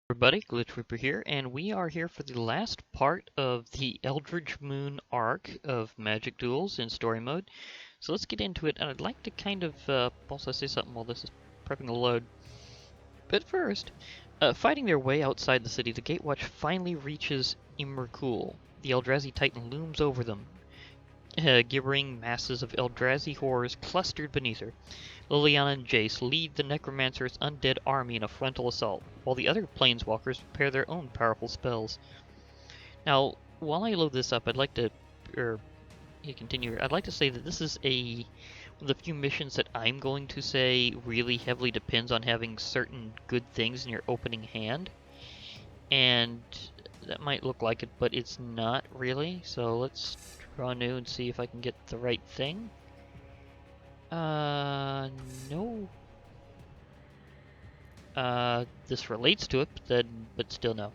Everybody, Glitch Reaper here, and we are here for the last part of the Eldritch Moon arc of Magic Duels in story mode. So let's get into it, and I'd like to kind of also say something while this is prepping to load. But first, fighting their way outside the city, the Gatewatch finally reaches Emrakul. The Eldrazi Titan looms over them, gibbering masses of Eldrazi horrors clustered beneath her. Liliana and Jace lead the Necromancer's undead army in a frontal assault, while the other Planeswalkers prepare their own powerful spells. Now, while I load this up, I'd like to, continue. I'd like to say that this is one of the few missions that I'm going to say really heavily depends on having certain good things in your opening hand, and that might look like it, but it's not really. So let's draw new and see if I can get the right thing. No. This relates to it, but still no.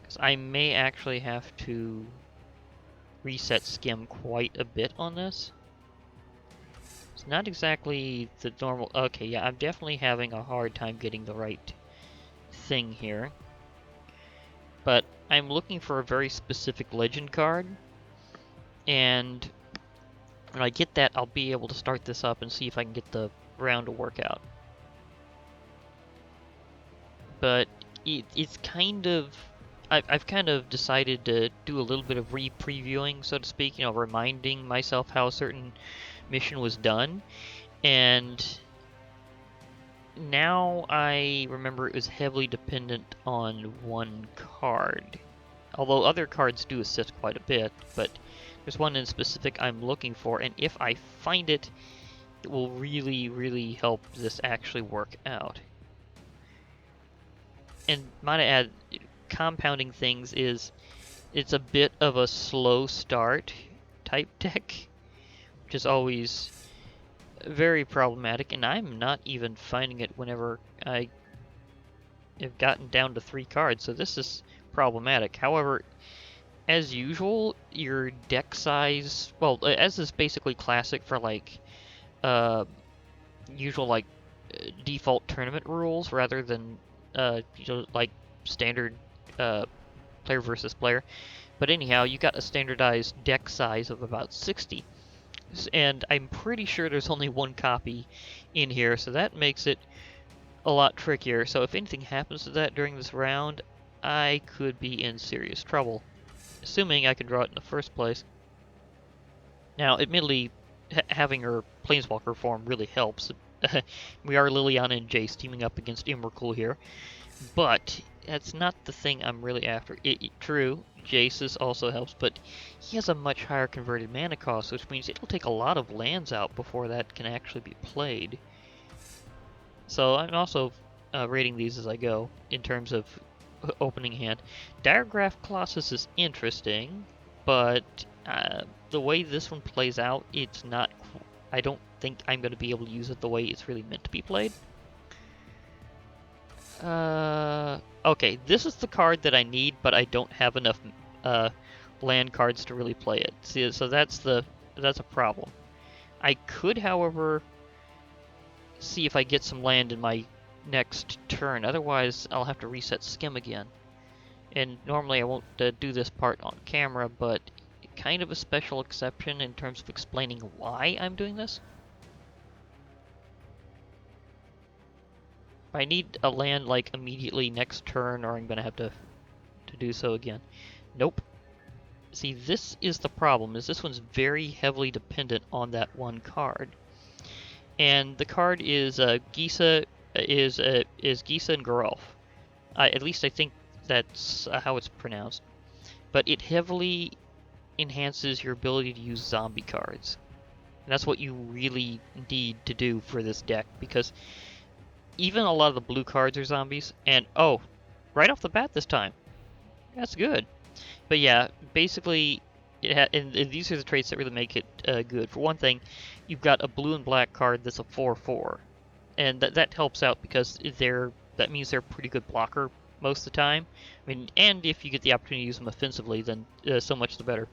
Because I may actually have to reset skim quite a bit on this. It's not exactly the normal. Okay, yeah, I'm definitely having a hard time getting the right thing here. But I'm looking for a very specific legend card, and when I get that, I'll be able to start this up and see if I can get the round to work out. But it's kind of... I've kind of decided to do a little bit of re-previewing, so to speak, reminding myself how a certain mission was done. And now I remember it was heavily dependent on one card. Although other cards do assist quite a bit, but there's one in specific I'm looking for, and if I find it, it will really, really help this actually work out. And might I add, compounding things it's a bit of a slow start type deck, which is always very problematic, and I'm not even finding it whenever I have gotten down to 3 cards, so this is problematic. However, as usual, your deck size, well, as is basically classic for usual default tournament rules rather than like standard player versus player. But anyhow, you got a standardized deck size of about 60. And I'm pretty sure there's only one copy in here, so that makes it a lot trickier. So if anything happens to that during this round, I could be in serious trouble, assuming I can draw it in the first place. Now, admittedly, having her Planeswalker form really helps. We are Liliana and Jace teaming up against Emrakul here, but that's not the thing I'm really after. True, Jace's also helps, but he has a much higher converted mana cost, which means it'll take a lot of lands out before that can actually be played. So I'm also rating these as I go in terms of opening hand. Diregraph Colossus is interesting, but the way this one plays out, it's not... I don't think I'm going to be able to use it the way it's really meant to be played. Okay, this is the card that I need, but I don't have enough land cards to really play it. See, so that's a problem. I could, however, see if I get some land in my next turn. Otherwise, I'll have to reset skim again. And normally I won't do this part on camera, but kind of a special exception in terms of explaining why I'm doing this. I need a land like immediately next turn, or I'm gonna have to do so again. Nope. See, this is the problem, is this one's very heavily dependent on that one card. And the card is Gisa and Geralf. At least I think that's how it's pronounced. But it heavily enhances your ability to use zombie cards. And that's what you really need to do for this deck, because even a lot of the blue cards are zombies, and oh, right off the bat this time. That's good. But yeah, basically, and these are the traits that really make it good. For one thing, you've got a blue and black card that's a 4/4, and that helps out because that means they're a pretty good blocker most of the time. I mean, and if you get the opportunity to use them offensively, then so much the better.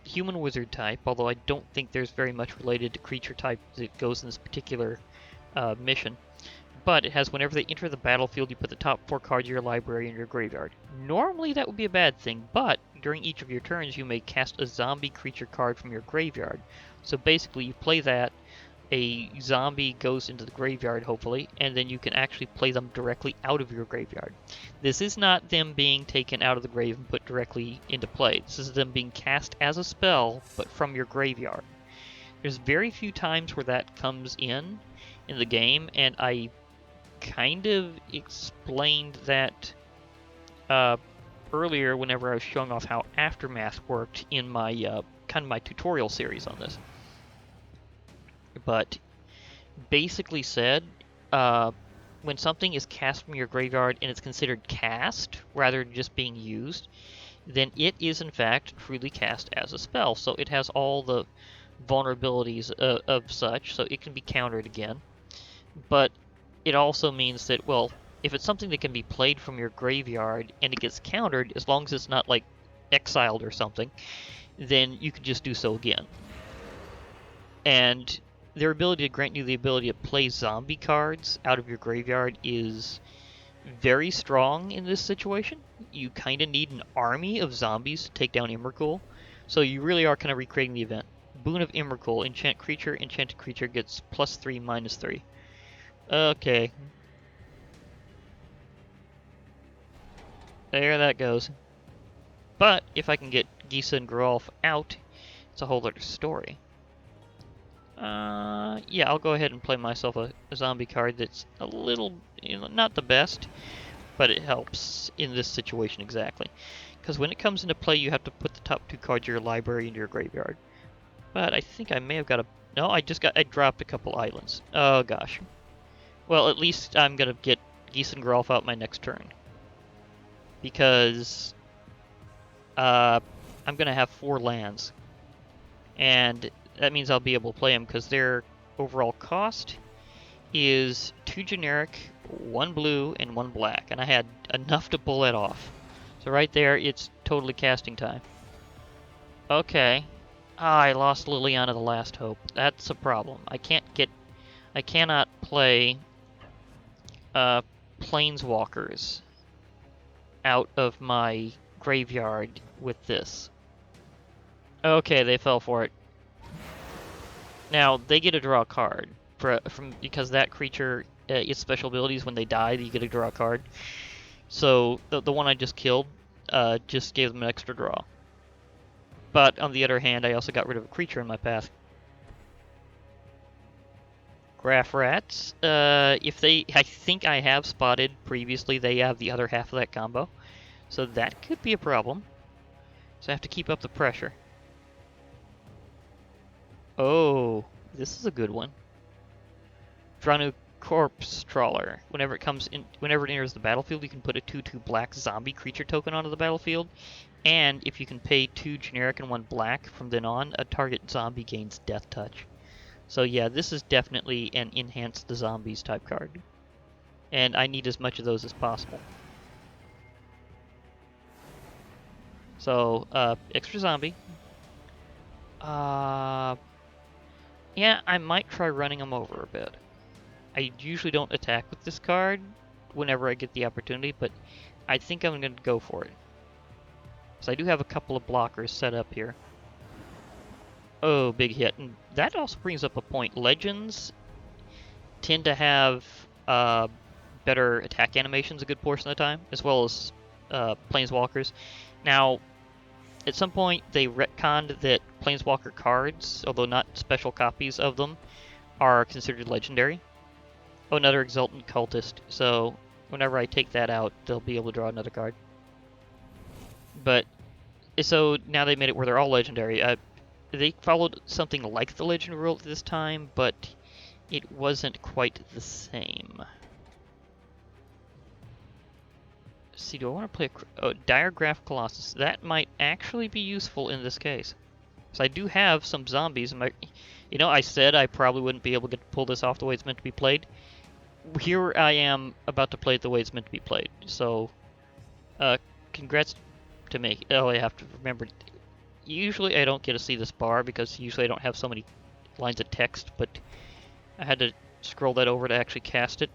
Human wizard type, although I don't think there's very much related to creature type that goes in this particular mission. but it has whenever they enter the battlefield, you put the top 4 cards of your library in your graveyard. Normally that would be a bad thing, but during each of your turns you may cast a zombie creature card from your graveyard. So basically you play that, a zombie goes into the graveyard hopefully, and then you can actually play them directly out of your graveyard. This is not them being taken out of the grave and put directly into play. This is them being cast as a spell, but from your graveyard. There's very few times where that comes in the game, and I kind of explained that earlier whenever I was showing off how Aftermath worked in my kind of my tutorial series on this. But basically said, when something is cast from your graveyard and it's considered cast rather than just being used, then it is in fact freely cast as a spell. So it has all the vulnerabilities of such, so it can be countered again. But it also means that, well, if it's something that can be played from your graveyard and it gets countered, as long as it's not like exiled or something, then you can just do so again. And their ability to grant you the ability to play zombie cards out of your graveyard is very strong in this situation. You kind of need an army of zombies to take down Emrakul, so you really are kind of recreating the event. Boon of Emrakul, enchanted creature gets +3, -3. Okay. There that goes. But if I can get Gisa and Grolf out, it's a whole other story. Yeah, I'll go ahead and play myself a zombie card that's a little, not the best, but it helps in this situation exactly. Because when it comes into play, you have to put the top 2 cards of your library into your graveyard. But I think I may have got a... No, I dropped a couple islands. Oh gosh. Well, at least I'm gonna get Geese Grolf out my next turn. Because I'm gonna have 4 lands. And that means I'll be able to play them because their overall cost is 2 generic, 1 blue, and 1 black. And I had enough to pull it off. So right there, it's totally casting time. Okay. I lost Liliana the Last Hope. That's a problem. I cannot play Planeswalkers out of my graveyard with this. Okay, they fell for it. Now, they get to draw a card because that creature, its special abilities, when they die, you get to draw a card. So, the one I just killed just gave them an extra draw. But, on the other hand, I also got rid of a creature in my path. Graph Rats, I think I have spotted previously they have the other half of that combo. So that could be a problem. So I have to keep up the pressure. Oh, this is a good one. Dranu Corpse Trawler. Whenever it enters the battlefield, you can put a 2/2 black zombie creature token onto the battlefield. And if you can pay 2 generic and 1 black from then on, a target zombie gains Death Touch. So yeah, this is definitely an enhance the zombies type card. And I need as much of those as possible. So, extra zombie. Yeah, I might try running them over a bit. I usually don't attack with this card whenever I get the opportunity, but I think I'm going to go for it. So I do have a couple of blockers set up here. Oh, big hit. And that also brings up a point. Legends tend to have better attack animations a good portion of the time, as well as Planeswalkers. Now, at some point, they retconned that Planeswalker cards, although not special copies of them, are considered legendary. Oh, another Exultant Cultist. So, whenever I take that out, they'll be able to draw another card. But, so now they made it where they're all legendary. They followed something like the Legend rule at this time, but it wasn't quite the same. Let's see, do I want to play a Diregraph Colossus? That might actually be useful in this case. So I do have some zombies. I said I probably wouldn't be able to pull this off the way it's meant to be played. Here I am about to play it the way it's meant to be played. So, congrats to me. Oh, I have to remember. Usually I don't get to see this bar because usually I don't have so many lines of text, but I had to scroll that over to actually cast it.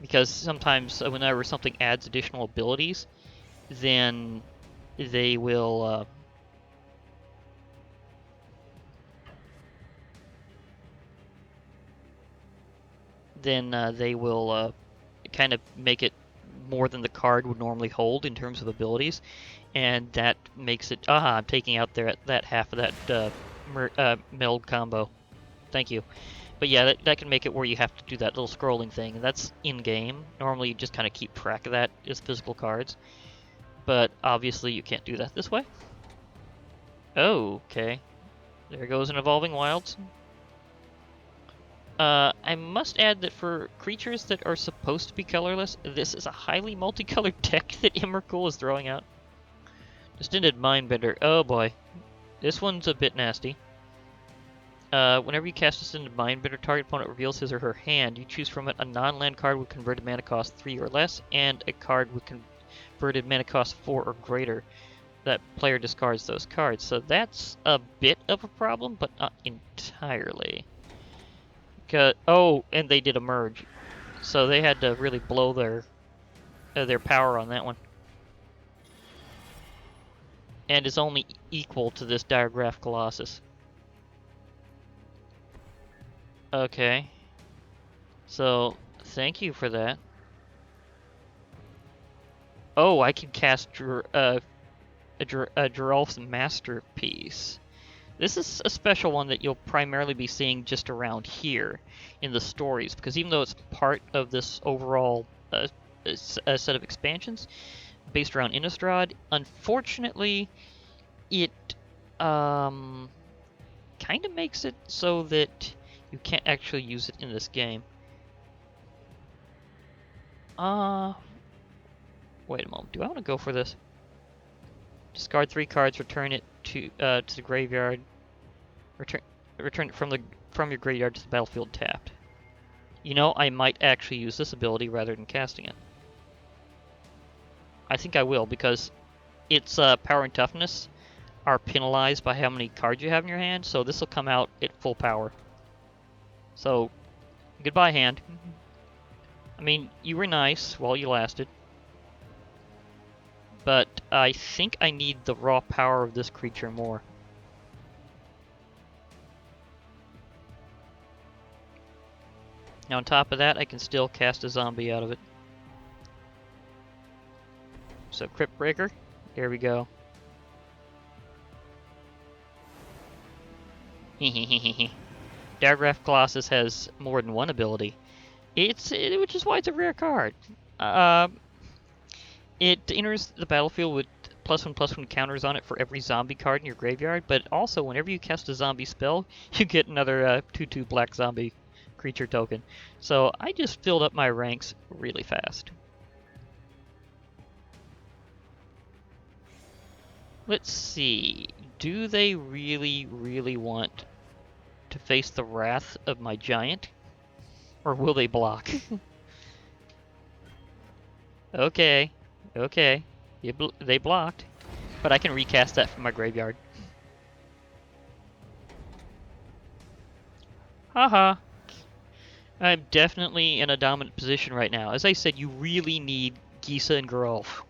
Because sometimes whenever something adds additional abilities, then they will kind of make it more than the card would normally hold in terms of abilities, and that makes it. I'm taking out that half of that meld combo. Thank you. But yeah, that can make it where you have to do that little scrolling thing, and that's in-game. Normally you just kind of keep track of that as physical cards, but obviously you can't do that this way. Oh, okay. There goes an Evolving Wilds. I must add that for creatures that are supposed to be colorless, this is a highly multicolored deck that Emrakul is throwing out. Distended Mindbender. Oh boy. This one's a bit nasty. Whenever you cast Distended Mindbender, target opponent reveals his or her hand. You choose from it a non-land card with converted mana cost 3 or less, and a card with converted mana cost 4 or greater. That player discards those cards. So that's a bit of a problem, but not entirely. Oh, and they did a merge, so they had to really blow their power on that one. And is only equal to this Diregraph Colossus. Okay. So, thank you for that. Oh, I can cast Geralf's Masterpiece. This is a special one that you'll primarily be seeing just around here in the stories, because even though it's part of this overall set of expansions based around Innistrad, unfortunately, it kind of makes it so that you can't actually use it in this game. Wait a moment. Do I want to go for this? Discard 3 cards, return it to the graveyard. Return it from your graveyard to the battlefield tapped. You know, I might actually use this ability rather than casting it. I think I will, because its power and toughness are penalized by how many cards you have in your hand, so this will come out at full power. So, goodbye, hand. I mean, you were nice while you lasted, but I think I need the raw power of this creature more. Now on top of that, I can still cast a zombie out of it. So Crypt Breaker, there we go. Diregraph Colossus has more than one ability. Which is why it's a rare card. It enters the battlefield with +1/+1 counters on it for every zombie card in your graveyard, but also whenever you cast a zombie spell, you get another 2/2 black zombie creature token. So I just filled up my ranks really fast. Let's see. Do they really, really want to face the wrath of my giant? Or will they block? Okay. Okay. They blocked. But I can recast that from my graveyard. Haha. I'm definitely in a dominant position right now. As I said, you really need Gisa and Geralf,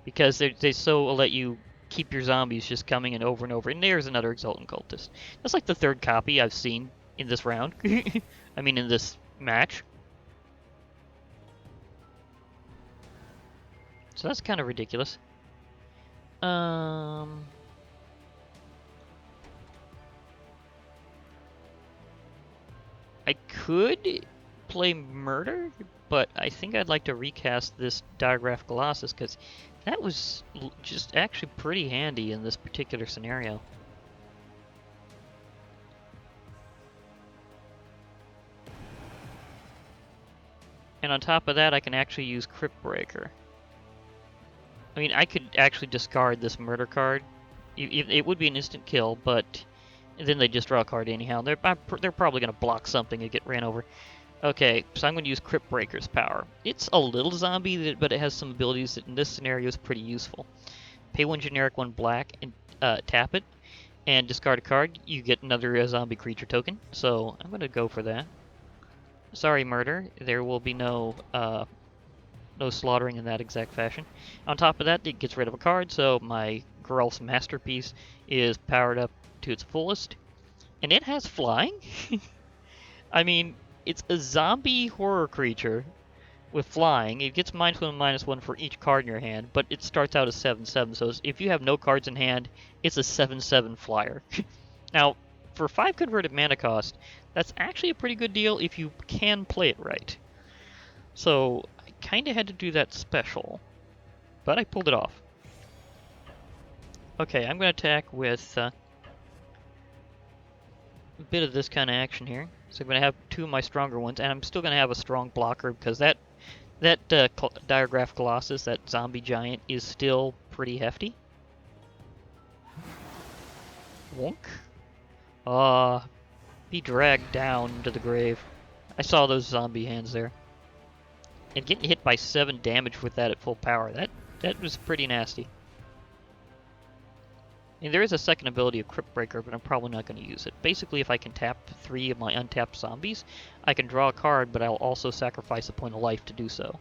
because they so let you keep your zombies just coming in over and over. And there's another Exultant Cultist. That's like the third copy I've seen in this round. I mean, in this match. So that's kind of ridiculous. I could play Murder, but I think I'd like to recast this Diregraph Colossus, because that was just actually pretty handy in this particular scenario. And on top of that, I can actually use Crypt Breaker. I mean, I could actually discard this Murder card. It would be an instant kill, but then they just draw a card anyhow. They're probably going to block something and get ran over. Okay, so I'm going to use Crypt Breaker's power. It's a little zombie, but it has some abilities that in this scenario is pretty useful. Pay 1 generic, 1 black, and tap it, and discard a card. You get another zombie creature token, so I'm going to go for that. sorry, murder. There will be no slaughtering in that exact fashion. On top of that, it gets rid of a card, so my Geralf's Masterpiece is powered up to its fullest. And it has flying? I mean, it's a zombie horror creature with flying. It gets -1/-1 for each card in your hand, but it starts out as 7/7, so if you have no cards in hand, it's a 7/7 flyer. Now, for 5 converted mana cost, that's actually a pretty good deal if you can play it right. So, I kinda had to do that special, but I pulled it off. Okay, I'm gonna attack with a bit of this kind of action here. So I'm gonna have 2 of my stronger ones, and I'm still gonna have a strong blocker because that Diregraph Colossus, that zombie giant, is still pretty hefty. Wonk. Be dragged down to the grave. I saw those zombie hands there. And getting hit by 7 damage with that at full power, that was pretty nasty. And there is a second ability of Crypt Breaker, but I'm probably not going to use it. Basically, if I can tap 3 of my untapped zombies, I can draw a card, but I'll also sacrifice a point of life to do so.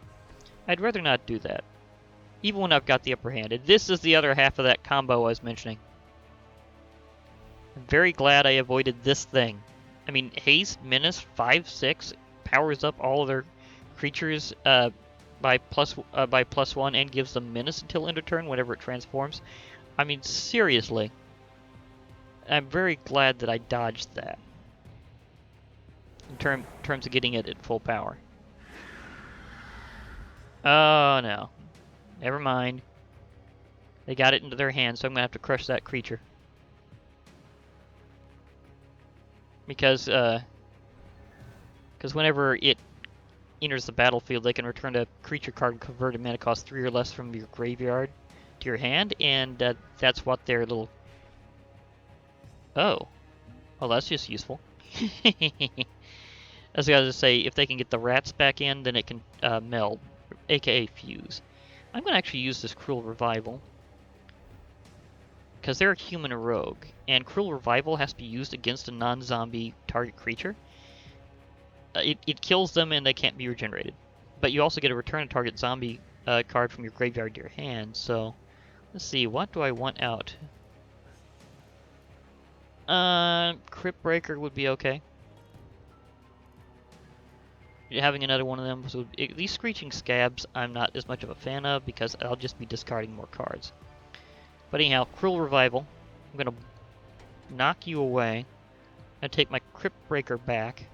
I'd rather not do that, even when I've got the upper hand. And this is the other half of that combo I was mentioning. I'm very glad I avoided this thing. I mean, Haste, Menace, 5/6 powers up all of their creatures by +1 and gives them Menace until end of turn whenever it transforms. I mean, seriously. I'm very glad that I dodged that. In terms of getting it at full power. Oh, no. Never mind. They got it into their hands, so I'm going to have to crush that creature. Because whenever it enters the battlefield, they can return a creature card converted mana cost 3 or less from your graveyard to your hand, and that's what their little... Oh. Well, that's just useful. I was going to say, if they can get the rats back in, then it can meld, aka fuse. I'm going to actually use this Cruel Revival, because they're a human rogue, and Cruel Revival has to be used against a non-zombie target creature. It kills them and they can't be regenerated. But you also get to return a target zombie card from your graveyard to your hand, so... Let's see, what do I want out? Crypt Breaker would be okay. Having another one of them, so these Screeching Scabs I'm not as much of a fan of because I'll just be discarding more cards. But anyhow, Cruel Revival. I'm gonna knock you away and take my Crypt Breaker back.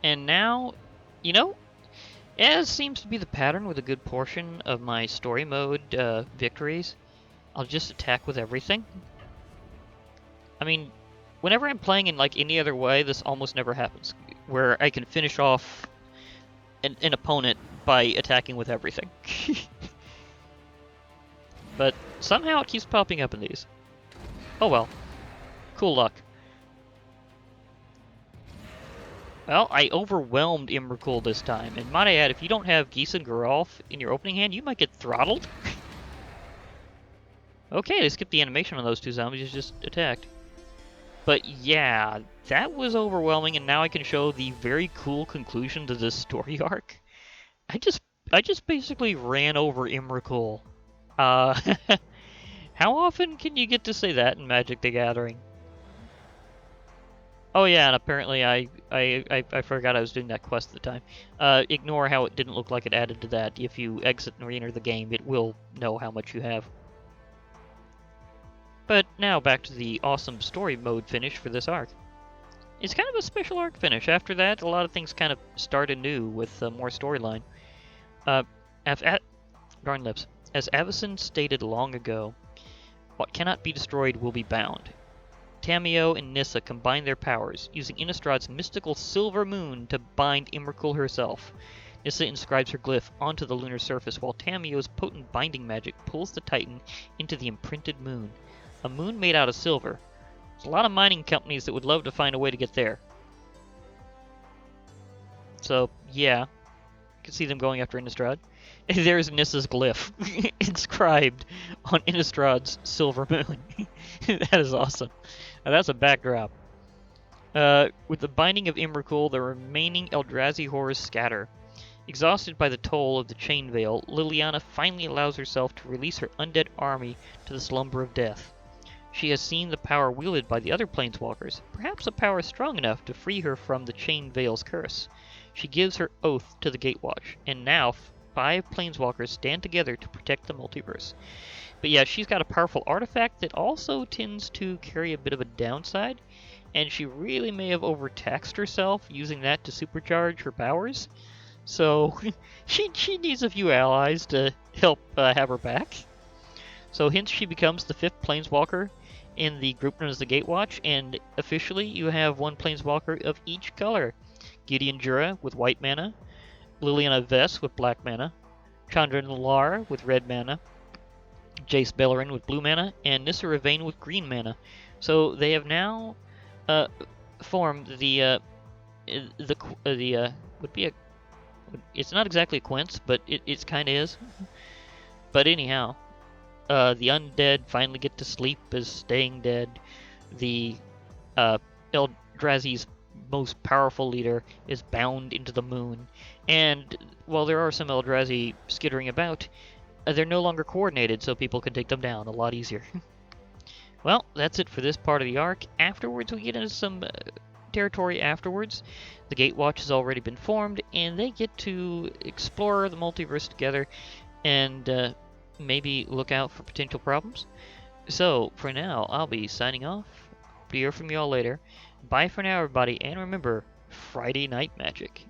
And now, you know, as seems to be the pattern with a good portion of my story mode victories, I'll just attack with everything. I mean, whenever I'm playing in like any other way, this almost never happens, where I can finish off an opponent by attacking with everything. But somehow it keeps popping up in these. Oh well. Cool luck. Well, I overwhelmed Emrakul this time, and might I add, if you don't have Geese and Geralf in your opening hand, you might get throttled. Okay, they skipped the animation on those 2 zombies, just attacked. But yeah, that was overwhelming, and now I can show the very cool conclusion to this story arc. I just basically ran over Emrakul. How often can you get to say that in Magic the Gathering? Oh yeah, and apparently I forgot I was doing that quest at the time. Ignore how it didn't look like it added to that. If you exit and re-enter the game, it will know how much you have. But now back to the awesome story mode finish for this arc. It's kind of a special arc finish. After that, a lot of things kind of start anew with more storyline. Darn lips. As Avacyn stated long ago, what cannot be destroyed will be bound. Tamiyo and Nissa combine their powers, using Innistrad's mystical silver moon to bind Emrakul herself. Nissa inscribes her glyph onto the lunar surface, while Tamiyo's potent binding magic pulls the Titan into the imprinted moon. A moon made out of silver. There's a lot of mining companies that would love to find a way to get there. So, yeah. You can see them going after Innistrad. There's Nissa's glyph, inscribed on Innistrad's silver moon. That is awesome. Now that's a backdrop. With the binding of Emrakul, the remaining Eldrazi horrors scatter. Exhausted by the toll of the Chain Veil, Liliana finally allows herself to release her undead army to the slumber of death. She has seen the power wielded by the other planeswalkers, perhaps a power strong enough to free her from the Chain Veil's curse. She gives her oath to the Gatewatch, and now 5 planeswalkers stand together to protect the multiverse. But yeah, she's got a powerful artifact that also tends to carry a bit of a downside, and she really may have overtaxed herself using that to supercharge her powers. So she needs a few allies to help have her back. So hence she becomes the 5th planeswalker in the group known as the Gatewatch, and officially you have 1 planeswalker of each color. Gideon Jura with white mana, Liliana Vess with black mana, Chandra Nalaar with red mana, Jace Beleren with blue mana, and Nissa Ravain with green mana. So they have now formed the would be a, it's not exactly a quince, but it's kind of is. But anyhow, the undead finally get to sleep as staying dead. The Eldrazi's most powerful leader is bound into the moon, and while there are some Eldrazi skittering about, they're no longer coordinated, so people can take them down a lot easier. Well, that's it for this part of the arc. Afterwards, we get into some territory afterwards. The Gatewatch has already been formed, and they get to explore the multiverse together and maybe look out for potential problems. So, for now, I'll be signing off. Hear from you all later. Bye for now, everybody, and remember, Friday Night Magic.